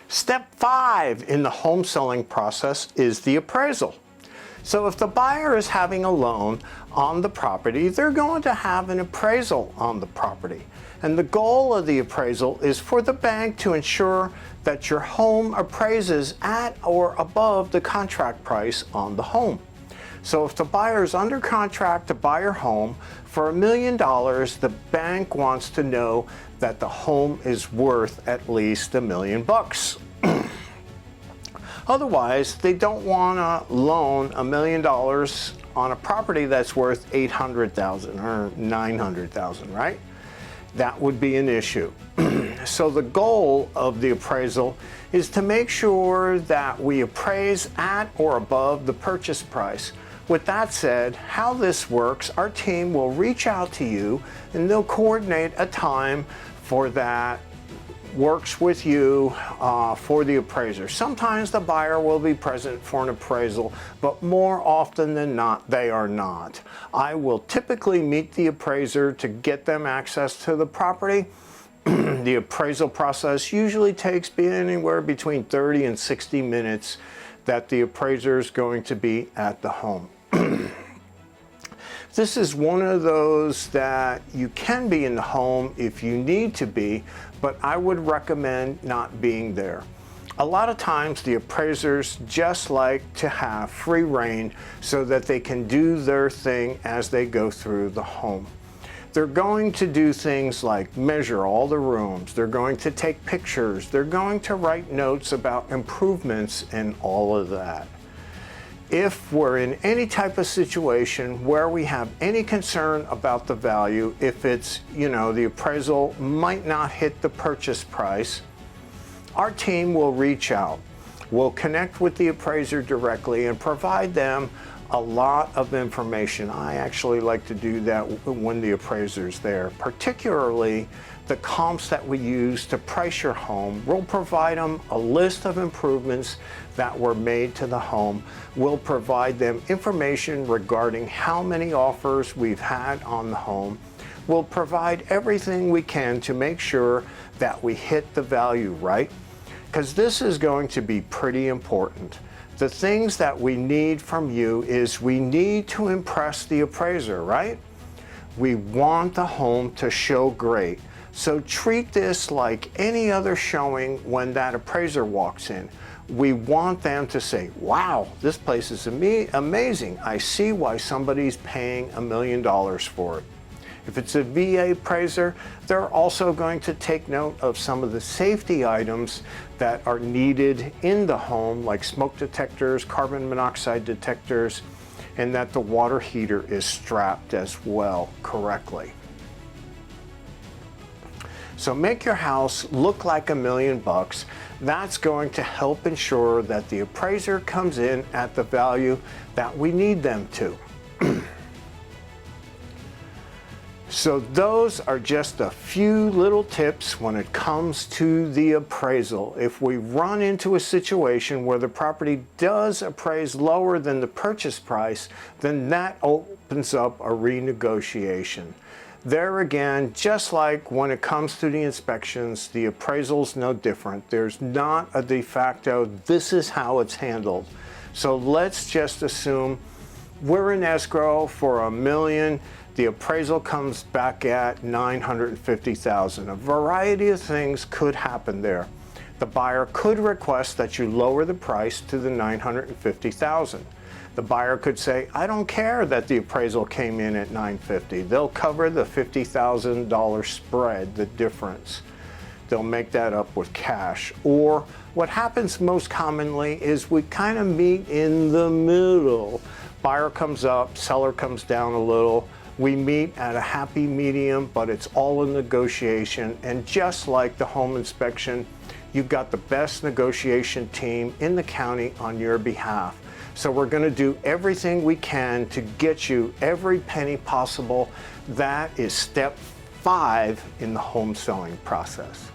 Step 5 in the home selling process is the appraisal. So if the buyer is having a loan on the property, they're going to have an appraisal on the property. And the goal of the appraisal is for the bank to ensure that your home appraises at or above the contract price on the home. So if the buyer is under contract to buy your home for $1 million, the bank wants to know that the home is worth at least $1 million. Otherwise, they don't want to loan $1 million on a property that's worth $800,000 or $900,000, right? That would be an issue. So the goal of the appraisal is to make sure that we appraise at or above the purchase price. With that said, how this works, our team will reach out to you and they'll coordinate a time for that works with you for the appraiser. Sometimes the buyer will be present for an appraisal, but more often than not, they are not. I will typically meet the appraiser to get them access to the property. The appraisal process usually takes anywhere between 30 and 60 minutes that the appraiser is going to be at the home. This is one of those that you can be in the home if you need to be, but I would recommend not being there. A lot of times the appraisers just like to have free rein so that they can do their thing as they go through the home. They're going to do things like measure all the rooms, they're going to take pictures, they're going to write notes about improvements and all of that. If we're in any type of situation where we have any concern about the value, if it's, the appraisal might not hit the purchase price, our team will reach out. We'll connect with the appraiser directly and provide them a lot of information. I actually like to do that when the appraiser's there, particularly the comps that we use to price your home. We'll provide them a list of improvements that were made to the home. We'll provide them information regarding how many offers we've had on the home. We'll provide everything we can to make sure that we hit the value right, because this is going to be pretty important. The things that we need from you is we need to impress the appraiser, right? We want the home to show great. So treat this like any other showing when that appraiser walks in. We want them to say, wow, this place is amazing. I see why somebody's paying $1 million for it. If it's a VA appraiser, they're also going to take note of some of the safety items that are needed in the home, like smoke detectors, carbon monoxide detectors, and that the water heater is strapped as well correctly. So make your house look like $1 million. That's going to help ensure that the appraiser comes in at the value that we need them to. So those are just a few little tips when it comes to the appraisal. If we run into a situation where the property does appraise lower than the purchase price, then that opens up a renegotiation. There again, just like when it comes to the inspections, the appraisal's no different. There's not a de facto, this is how it's handled. So let's just assume we're in escrow for $1 million. The appraisal comes back at $950,000. A variety of things could happen there. The buyer could request that you lower the price to the $950,000. The buyer could say, I don't care that the appraisal came in at $950,000. They'll cover the $50,000 spread, the difference. They'll make that up with cash. Or what happens most commonly is we kind of meet in the middle. Buyer comes up, seller comes down a little. We meet at a happy medium, but it's all a negotiation. And just like the home inspection, you've got the best negotiation team in the county on your behalf. So we're going to do everything we can to get you every penny possible. That is step 5 in the home selling process.